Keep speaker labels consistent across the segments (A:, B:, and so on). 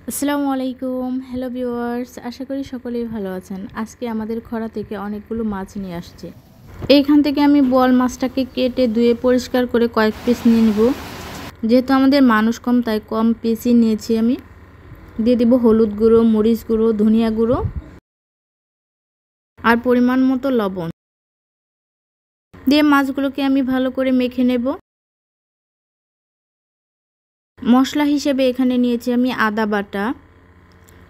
A: আসসালামু আলাইকুম। Hello viewers, আশা করি সকলেই ভালো আছেন। আজকে আমাদের খরা থেকে অনেকগুলো মাছ নিয়ে আসছে। এইখান থেকে আমি বোয়াল মাছটাকে কেটে ধুয়ে পরিষ্কার করে কয়েক পিস নিয়ে নেব। যেহেতু আমাদের মানুষ কম তাই কম পিসই নিয়েছি আমি। দিয়ে দেব হলুদ গুঁড়ো, মরিচ গুঁড়ো, ধনিয়া গুঁড়ো আর পরিমাণ মতো লবণ দিয়ে মাছগুলোকে আমি ভালো করে মেখে নেব। মশলা হিসেবে এখানে নিয়েছি আমি আদা বাটা,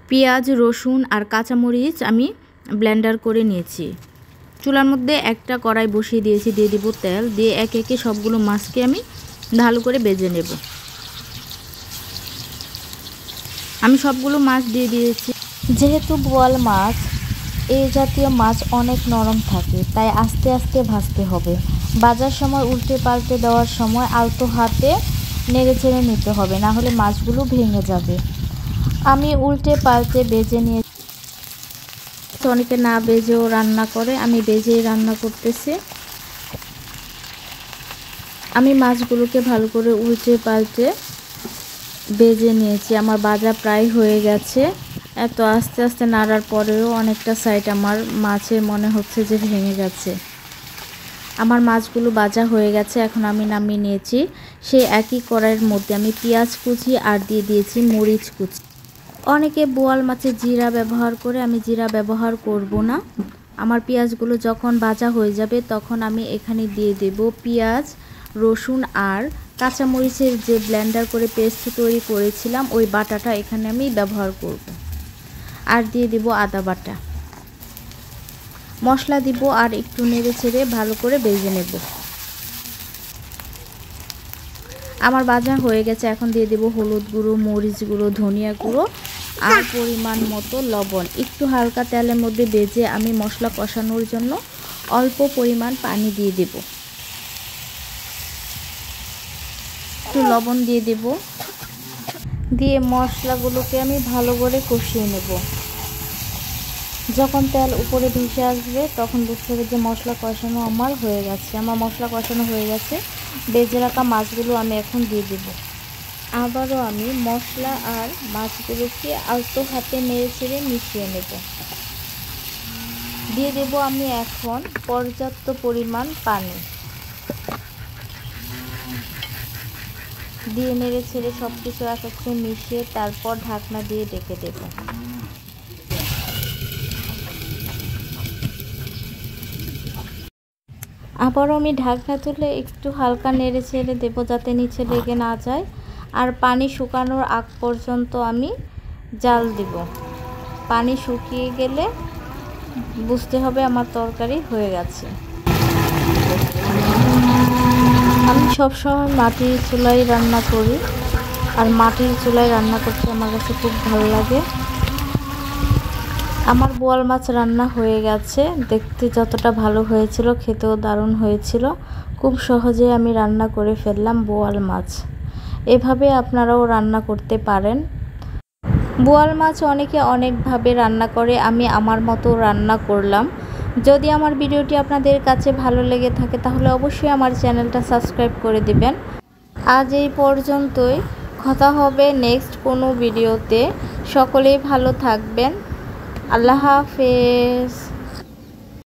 A: পেঁয়াজ, রসুন আর কাঁচামরিচ আমি ব্লেন্ডার করে নিয়েছি। চুলার মধ্যে একটা কড়াই বসিয়ে দিয়েছি, দিয়ে দিব তেল, দিয়ে একে একে সবগুলো মাছকে আমি ভালো করে ভেজে নেব। আমি সবগুলো মাছ দিয়ে দিয়েছি।
B: যেহেতু বোয়াল মাছ এই জাতীয় মাছ অনেক নরম থাকে, তাই আস্তে আস্তে ভাজতে হবে। ভাজার সময় উল্টে পাল্টে দেওয়ার সময় আলতো হাতে নেড়ে চেড়ে নিতে হবে, না হলে মাছগুলো ভেঙে যাবে। আমি উল্টে পাল্টে ভেজে নিয়ে,
A: অনেকে না ভেজেও রান্না করে, আমি ভেজেই রান্না করতেছি। আমি মাছগুলোকে ভালো করে উল্টে পাল্টে ভেজে নিয়েছি। আমার ভাজা প্রায় হয়ে গেছে। এত আস্তে আস্তে নাড়ার পরেও অনেকটা সাইড আমার মাছের মনে হচ্ছে যে ভেঙে গেছে। আমার মাছগুলো ভাজা হয়ে গেছে, এখন আমি নামিয়ে নিয়েছি। সেই একই কড়াইয়ের মধ্যে আমি পেঁয়াজ কুচি আর দিয়ে দিয়েছি মরিচ কুচি। অনেকে বোয়াল মাছে জিরা ব্যবহার করে, আমি জিরা ব্যবহার করব না। আমার পেঁয়াজগুলো যখন ভাজা হয়ে যাবে তখন আমি এখানে দিয়ে দেব পেঁয়াজ, রসুন আর কাঁচামরিচের যে ব্লেন্ডার করে পেস্ট তৈরি করেছিলাম ওই বাটাটা এখানে আমি ব্যবহার করব। আর দিয়ে দেব আদা বাটা, মশলা দিব আর একটু নেড়ে চেড়ে ভালো করে ভেজে নেব। আমার ভাজা হয়ে গেছে, এখন দিয়ে দেব হলুদ গুঁড়ো, মরিচ গুঁড়ো, ধনিয়া গুঁড়ো আর পরিমাণ মতো লবণ। একটু হালকা তেলের মধ্যে ভেজে আমি মশলা কষানোর জন্য অল্প পরিমাণ পানি দিয়ে দেব। একটু লবণ দিয়ে দেব, দিয়ে মশলাগুলোকে আমি ভালো করে কষিয়ে নেব। যখন তেল উপরে ভেসে আসবে তখন বুঝতে হবে যে মশলা কষানো আমার হয়ে গেছে। আমার মশলা কষানো হয়ে গেছে। ভেজে রাখা মাছগুলো আমি এখন দিয়ে দেব। আবারও আমি মশলা আর মাছগুলোকে আলতো হাতে নেড়ে চেড়ে মিশিয়ে নেব। দিয়ে দেব আমি এখন পর্যাপ্ত পরিমাণ পানি, দিয়ে নেড়ে ছেড়ে সব কিছু একত্রে মিশিয়ে তারপর ঢাকনা দিয়ে ঢেকে দেব। আবারও আমি ঢাকনা তুলে একটু হালকা নেড়ে ছেড়ে দেবো যাতে নিচে লেগে না যায়। আর পানি শুকানোর আগ পর্যন্ত আমি জাল দিব। পানি শুকিয়ে গেলে বুঝতে হবে আমার তরকারি হয়ে গেছে। আমি সবসময় মাটির চুলায় রান্না করি, আর মাটির চুলায় রান্না করতে আমার কাছে খুব ভালো লাগে। আমার বোয়াল মাছ রান্না হয়ে গেছে। দেখতে যতটা ভালো হয়েছিল খেতেও দারুণ হয়েছিল। খুব সহজে আমি রান্না করে ফেললাম বোয়াল মাছ। এভাবে আপনারাও রান্না করতে পারেন। বোয়াল মাছ অনেকে অনেকভাবে রান্না করে, আমি আমার মতো রান্না করলাম। যদি আমার ভিডিওটি আপনাদের কাছে ভালো লেগে থাকে তাহলে অবশ্যই আমার চ্যানেলটা সাবস্ক্রাইব করে দিবেন। আজ এই পর্যন্তই, কথা হবে নেক্সট কোনো ভিডিওতে। সকলেই ভালো থাকবেন। আল্লাহ হাফেজ।